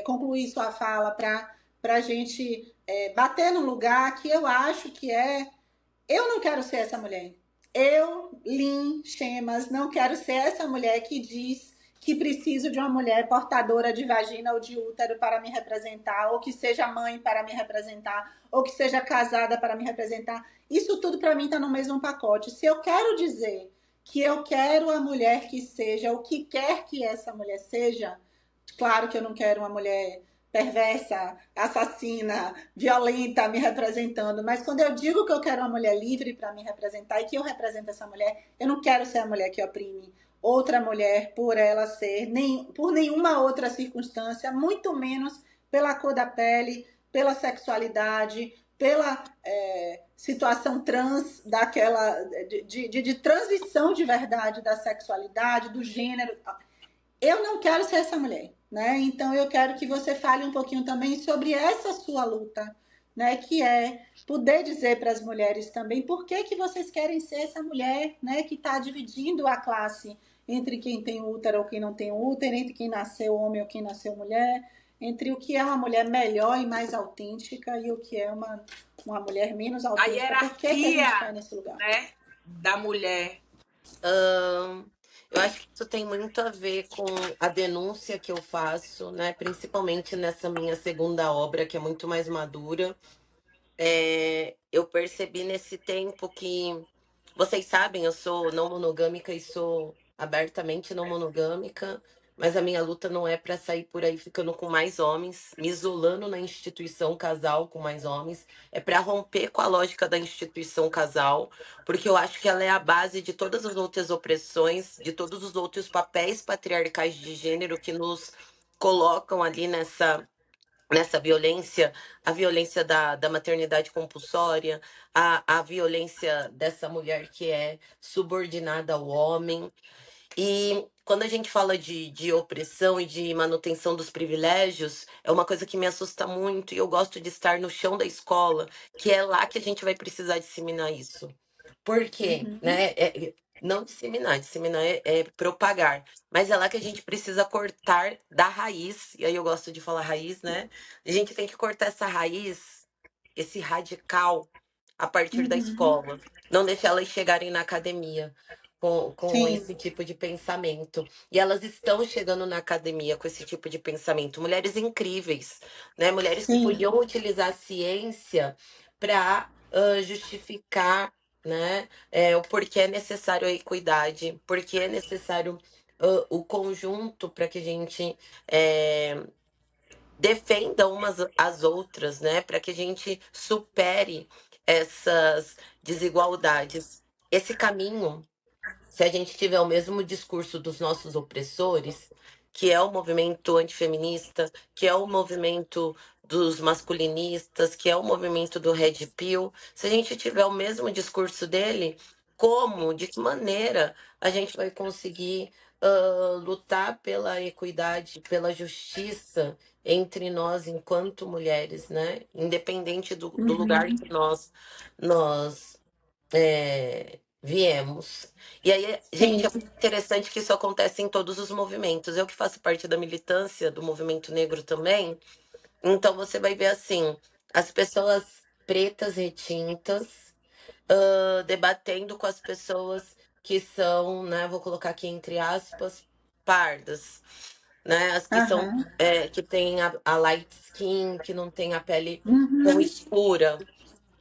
concluir sua fala para a gente bater num lugar que eu acho que eu não quero ser essa mulher. Eu, Lin Chemas, não quero ser essa mulher que diz que preciso de uma mulher portadora de vagina ou de útero para me representar, ou que seja mãe para me representar, ou que seja casada para me representar. Isso tudo para mim está no mesmo pacote. Se eu quero dizer que eu quero a mulher que seja o que quer que essa mulher seja, claro que eu não quero uma mulher perversa, assassina, violenta me representando, mas quando eu digo que eu quero uma mulher livre para me representar e que eu represento essa mulher, eu não quero ser a mulher que oprime outra mulher por ela ser, nem por nenhuma outra circunstância, muito menos pela cor da pele, pela sexualidade, pela situação trans daquela de transição de verdade da sexualidade, do gênero. Eu não quero ser essa mulher, né? Então eu quero que você fale um pouquinho também sobre essa sua luta, né? Que é poder dizer para as mulheres também por que que vocês querem ser essa mulher, né? Que está dividindo a classe entre quem tem útero ou quem não tem útero, entre quem nasceu homem ou quem nasceu mulher, entre o que é uma mulher melhor e mais autêntica e o que é uma mulher menos A autêntica. Por que que a gente hierarquia, está nesse lugar? né, da mulher. Eu acho que isso tem muito a ver com a denúncia que eu faço, né? Principalmente nessa minha segunda obra, que é muito mais madura. Eu percebi nesse tempo que, vocês sabem, eu sou não monogâmica e sou abertamente não monogâmica, mas a minha luta não é para sair por aí ficando com mais homens, me isolando na instituição casal com mais homens, é para romper com a lógica da instituição casal, porque eu acho que ela é a base de todas as outras opressões, de todos os outros papéis patriarcais de gênero que nos colocam ali nessa violência, a violência da maternidade compulsória, a violência dessa mulher que é subordinada ao homem. E quando a gente fala de opressão e de manutenção dos privilégios, é uma coisa que me assusta muito e eu gosto de estar no chão da escola, que é lá que a gente vai precisar disseminar isso. Por quê? Uhum. Né? Não disseminar é propagar. Mas é lá que a gente precisa cortar da raiz, e aí eu gosto de falar raiz, né? A gente tem que cortar essa raiz, esse radical, a partir da Uhum. escola. Não deixar elas chegarem na academia com Sim, esse tipo de pensamento. E elas estão chegando na academia com esse tipo de pensamento. Mulheres incríveis, né? Mulheres que sim. podiam utilizar a ciência para justificar, né, o porquê é necessário a equidade, porquê é necessário o conjunto para que a gente defenda umas às outras, né, para que a gente supere essas desigualdades. Esse caminho, se a gente tiver o mesmo discurso dos nossos opressores, que é o movimento antifeminista, que é o movimento dos masculinistas, que é o movimento do Red Pill, se a gente tiver o mesmo discurso dele, como, de que maneira a gente vai conseguir lutar pela equidade, pela justiça entre nós enquanto mulheres, né? Independente do lugar que nós viemos. E aí, gente, é Sim. muito interessante que isso acontece em todos os movimentos. Eu que faço parte da militância do movimento negro também, então você vai ver assim, as pessoas pretas retintas debatendo com as pessoas que são, né, vou colocar aqui entre aspas, pardas, né, as que são Aham. que têm a light skin, que não tem a pele tão Uhum. escura.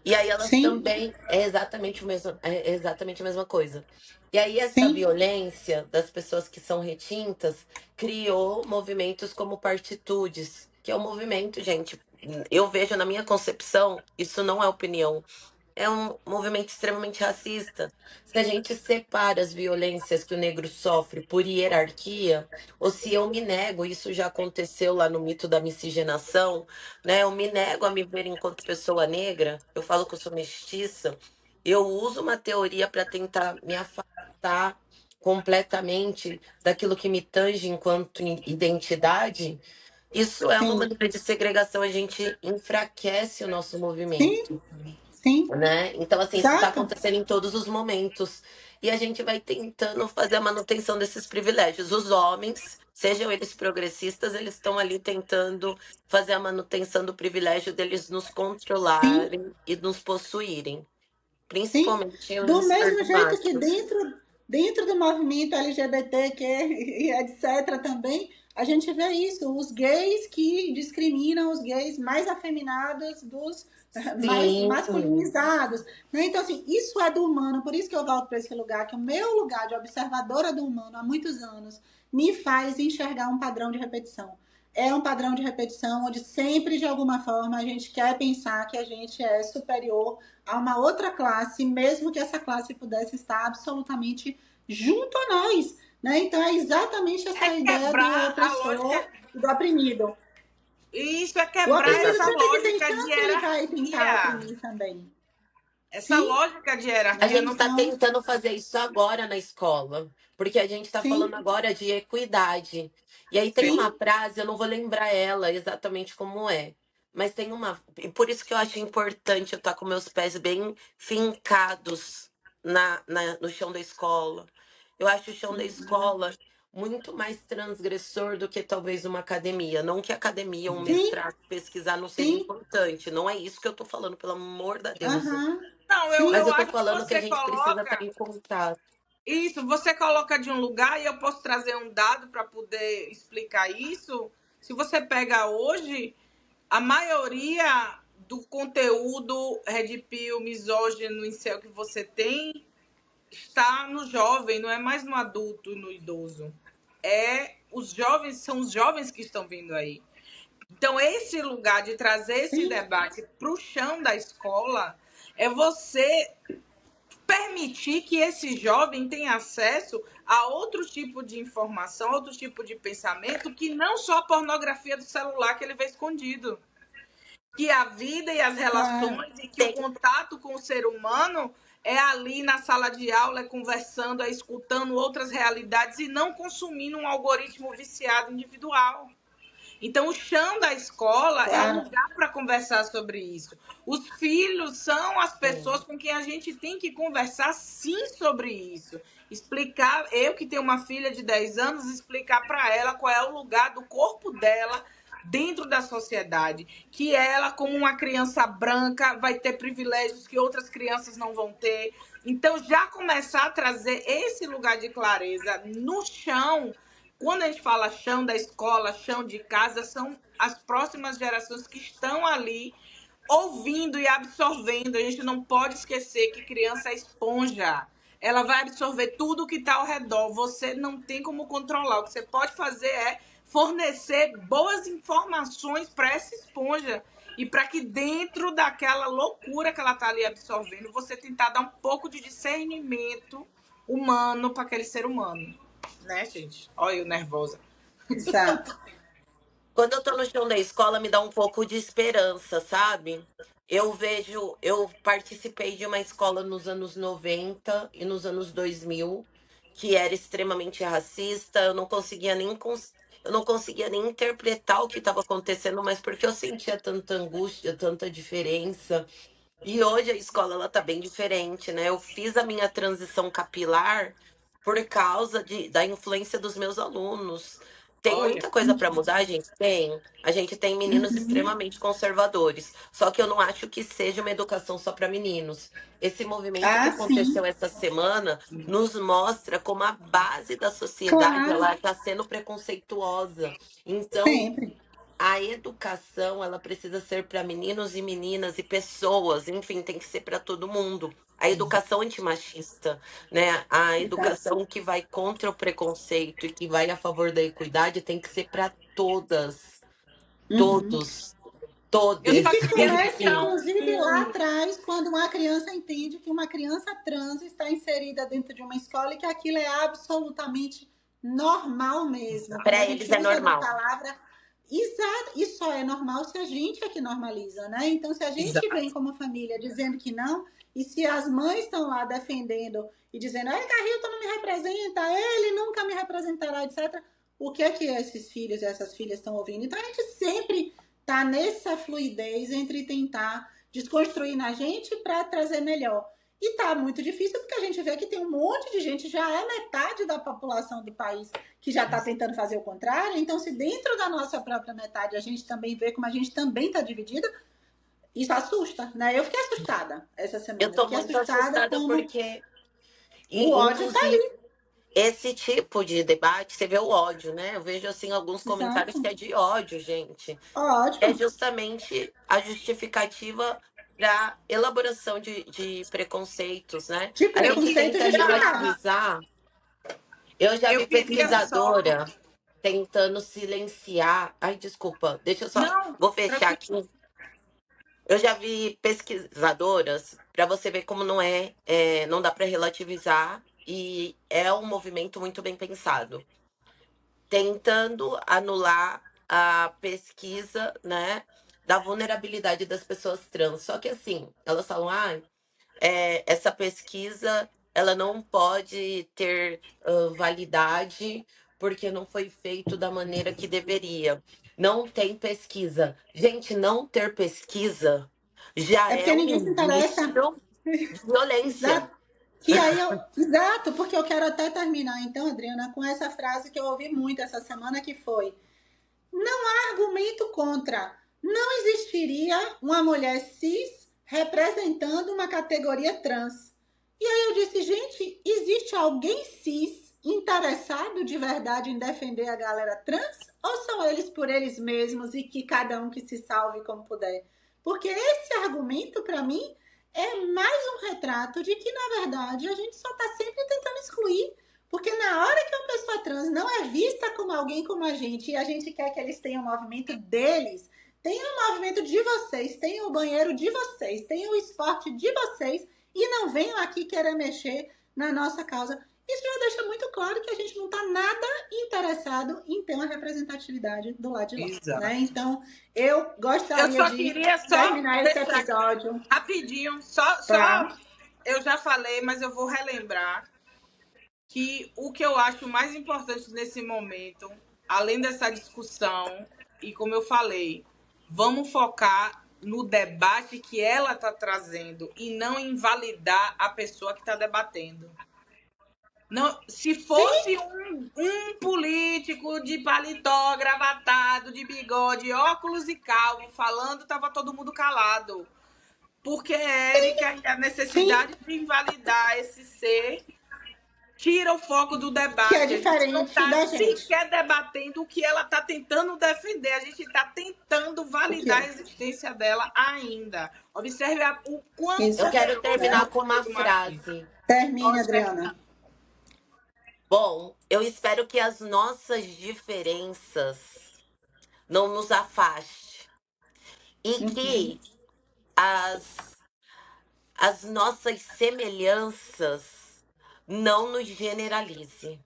E aí elas Sim, também é exatamente o mesmo, é exatamente a mesma coisa. E aí essa sim, violência das pessoas que são retintas criou movimentos como Partitudes, que é um movimento, gente, eu vejo na minha concepção, isso não é opinião, é um movimento extremamente racista. Se a gente separa as violências que o negro sofre por hierarquia, ou se eu me nego, isso já aconteceu lá no mito da miscigenação, né? Eu me nego a me ver enquanto pessoa negra, eu falo que eu sou mestiça, eu uso uma teoria para tentar me afastar completamente daquilo que me tange enquanto identidade. Isso é uma sim, maneira de segregação, a gente enfraquece o nosso sim, movimento, sim. né? Então, assim, isso está Exato. acontecendo em todos os momentos. E a gente vai tentando fazer a manutenção desses privilégios. Os homens, sejam eles progressistas, eles estão ali tentando fazer a manutenção do privilégio deles nos Sim, controlarem e nos possuírem, sim. principalmente os Do mesmo esquerdos jeito que machos. dentro do movimento LGBTQ e etc. também, a gente vê isso, os gays que discriminam os gays mais afeminados dos mais Sim, masculinizados, né? Então, assim, isso é do humano, por isso que eu volto para esse lugar, que o meu lugar de observadora do humano há muitos anos me faz enxergar um padrão de repetição. É um padrão de repetição onde sempre, de alguma forma, a gente quer pensar que a gente é superior a uma outra classe, mesmo que essa classe pudesse estar absolutamente junto a nós. Né? Então é exatamente É essa ideia do quebrar a opressor lógica. e do oprimido. Isso é O quebrar oprimido essa exato. sempre que tem lógica de chance, ele vai tentar hierarquia. oprimir também. Essa Sim, lógica de A hierarquia gente não. está então, tentando fazer isso agora na escola, porque a gente está sim, falando agora de equidade. E aí tem uma sim, frase, eu não vou lembrar ela exatamente como é, mas tem uma. E por isso que eu acho importante eu estar com meus pés bem fincados no chão da escola. Eu acho o chão da escola muito mais transgressor do que talvez uma academia. Não que academia, um sim, mestrado, pesquisar não seja sim, importante. Não é isso que eu estou falando, pelo amor da Deus. aham, Não, Mas eu sim, eu tô acho que falando que a você gente precisa estar coloca em contato. isso, você coloca de um lugar e eu posso trazer um dado para poder explicar isso. Se você pega hoje, a maioria do conteúdo red pill, misógino, incel que você tem está no jovem, não é mais no adulto e no idoso. Os jovens, são os jovens que estão vindo aí. Então, esse lugar de trazer esse sim, debate para o chão da escola é você permitir que esse jovem tenha acesso a outro tipo de informação, outro tipo de pensamento, que não só a pornografia do celular que ele vê escondido. Que a vida e as claro, relações e que o Tem, contato com o ser humano é ali na sala de aula, é conversando, é escutando outras realidades e não consumindo um algoritmo viciado individual. Então, o chão da escola é um claro, lugar para conversar sobre isso. Os filhos são as pessoas sim, com quem a gente tem que conversar, sim, sobre isso. Explicar, eu que tenho uma filha de 10 anos, explicar para ela qual é o lugar do corpo dela dentro da sociedade. Que ela, como uma criança branca, vai ter privilégios que outras crianças não vão ter. Então, já começar a trazer esse lugar de clareza no chão. Quando a gente fala chão da escola, chão de casa, são as próximas gerações que estão ali ouvindo e absorvendo. A gente não pode esquecer que criança é esponja. Ela vai absorver tudo que está ao redor. Você não tem como controlar. O que você pode fazer é fornecer boas informações para essa esponja. E para que dentro daquela loucura que ela está ali absorvendo, você tentar dar um pouco de discernimento humano para aquele ser humano. Né, gente? Olha eu nervosa. Exato. Quando eu tô no chão da escola, me dá um pouco de esperança, sabe? Eu participei de uma escola nos anos 90 e nos anos 2000 que era extremamente racista. Eu não conseguia nem interpretar o que estava acontecendo, mas porque eu sentia tanta angústia, tanta diferença. E hoje a escola ela tá bem diferente, né? Eu fiz a minha transição capilar por causa da influência dos meus alunos. Tem Olha. muita coisa para mudar, gente? Tem. A gente tem meninos extremamente conservadores. Só que eu não acho que seja uma educação só para meninos. Esse movimento que Ah, sim. aconteceu essa semana nos mostra como a base da sociedade Claro. ela está sendo preconceituosa. Então, Sempre. a educação, ela precisa ser para meninos e meninas e pessoas, enfim, tem que ser para todo mundo. A educação antimachista, né? A Exato. educação que vai contra o preconceito e que vai a favor da equidade tem que ser para todas, Uhum. todos, todos, Eu E só que queria começa, enfim. deixar inclusive, lá atrás, quando uma criança entende que uma criança trans está inserida dentro de uma escola e que aquilo é absolutamente normal mesmo. Quando a Para gente eles é usa da normal. palavra exato, e só é normal se a gente é que normaliza, né? Então, se a gente vem como família dizendo que não, e se as mães estão lá defendendo e dizendo, ah, Carrilton não me representa, ele nunca me representará, etc. O que é que esses filhos e essas filhas estão ouvindo? Então, a gente sempre tá nessa fluidez entre tentar desconstruir na gente para trazer melhor. E tá muito difícil porque a gente vê que tem um monte de gente, já é metade da população do país que já está tentando fazer o contrário. Então, se dentro da nossa própria metade a gente também vê como a gente também está dividida, isso assusta, né? Eu fiquei assustada essa Eu semana. Eu tô fiquei muito assustada assustada como porque, o ódio tá inclusive, ali. esse tipo de debate, você vê o ódio, né? Eu vejo assim alguns comentários Exato. que é de ódio, gente. É Ótimo. justamente a justificativa para elaboração de preconceitos, né? De A gente preconceito tenta justificado. relativizar. Eu já eu vi queria só. pesquisadora tentando silenciar. Ai, desculpa, deixa eu só. Não, Vou fechar tranquilo. aqui. Eu já vi pesquisadoras, para você ver como não dá para relativizar, e é um movimento muito bem pensado tentando anular a pesquisa, né, da vulnerabilidade das pessoas trans. Só que assim, elas falam, essa pesquisa ela não pode ter validade porque não foi feito da maneira que deveria. Não tem pesquisa. Gente, não ter pesquisa já É é porque ninguém se um interessa. indício de violência. Exato. Que aí exato, porque eu quero até terminar, então, Adriana, com essa frase que eu ouvi muito essa semana, que foi: não há argumento contra. Não existiria uma mulher cis representando uma categoria trans. E aí eu disse, gente, existe alguém cis interessado de verdade em defender a galera trans? Ou são eles por eles mesmos e que cada um que se salve como puder? Porque esse argumento, para mim, é mais um retrato de que, na verdade, a gente só está sempre tentando excluir. Porque na hora que uma pessoa trans não é vista como alguém como a gente e a gente quer que eles tenham o movimento deles, tenham o movimento de vocês, tenham o banheiro de vocês, tenham o esporte de vocês e não venham aqui querer mexer na nossa causa. Isso já deixa muito claro que a gente não está nada interessado em ter uma representatividade do lado de lá. Exato. Né? Então, eu gostaria Eu só de queria terminar esse deixar episódio. Rapidinho, eu já falei, mas eu vou relembrar que o que eu acho mais importante nesse momento, além dessa discussão, e como eu falei, vamos focar no debate que ela está trazendo e não invalidar a pessoa que está debatendo. Não, se fosse um político de paletó, gravatado, de bigode, óculos e calvo falando, tava todo mundo calado. Porque Érica e a necessidade de invalidar esse ser tira o foco do debate. Que é A gente não diferente está da gente. sequer debatendo o que ela está tentando defender. A gente está tentando validar a existência dela ainda. Observe o quanto Isso. Eu quero poderoso terminar é com uma o machismo. frase. Termine, Pode Adriana. terminar. Bom, eu espero que as nossas diferenças não nos afaste e que as nossas semelhanças não nos generalize.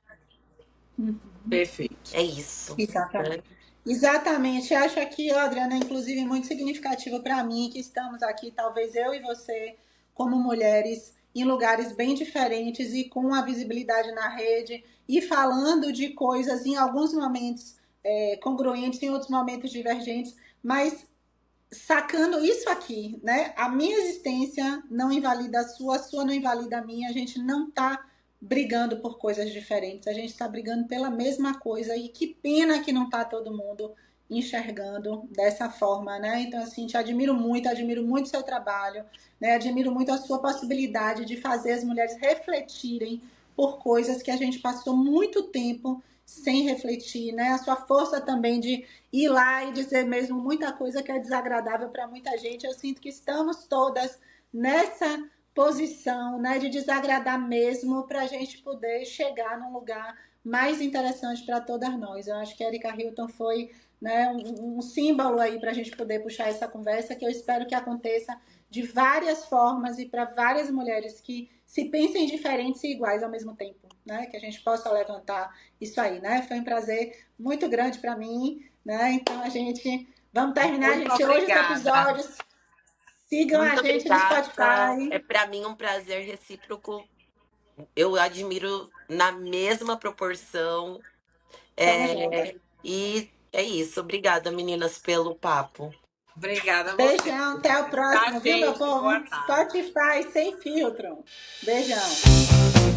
Perfeito. É isso. Exatamente. Né? Exatamente. Acho aqui, Adriana, inclusive, muito significativo para mim, que estamos aqui, talvez eu e você, como mulheres, em lugares bem diferentes e com a visibilidade na rede e falando de coisas em alguns momentos congruentes, em outros momentos divergentes, mas sacando isso aqui, né? A minha existência não invalida a sua não invalida a minha, a gente não tá brigando por coisas diferentes, a gente está brigando pela mesma coisa e que pena que não tá todo mundo enxergando dessa forma, né? Então, assim, te admiro muito o seu trabalho, né? Admiro muito a sua possibilidade de fazer as mulheres refletirem por coisas que a gente passou muito tempo sem refletir, né? A sua força também de ir lá e dizer mesmo muita coisa que é desagradável para muita gente. Eu sinto que estamos todas nessa posição, né, de desagradar mesmo para a gente poder chegar num lugar mais interessante para todas nós. Eu acho que a Erika Hilton foi, né, um símbolo aí para a gente poder puxar essa conversa, que eu espero que aconteça de várias formas e para várias mulheres que se pensem diferentes e iguais ao mesmo tempo, né? Que a gente possa levantar isso aí, né? Foi um prazer muito grande para mim, né? Então vamos terminar, Muito gente, hoje os obrigada. episódios. Sigam Muito a gente no obrigada. Spotify. É para mim um prazer recíproco. Eu admiro na mesma proporção. E é isso. Obrigada, meninas, pelo papo. Obrigada a você. Beijão, até o próximo, Tá, viu, meu gente? povo? Boa tarde. Spotify sem filtro. Beijão.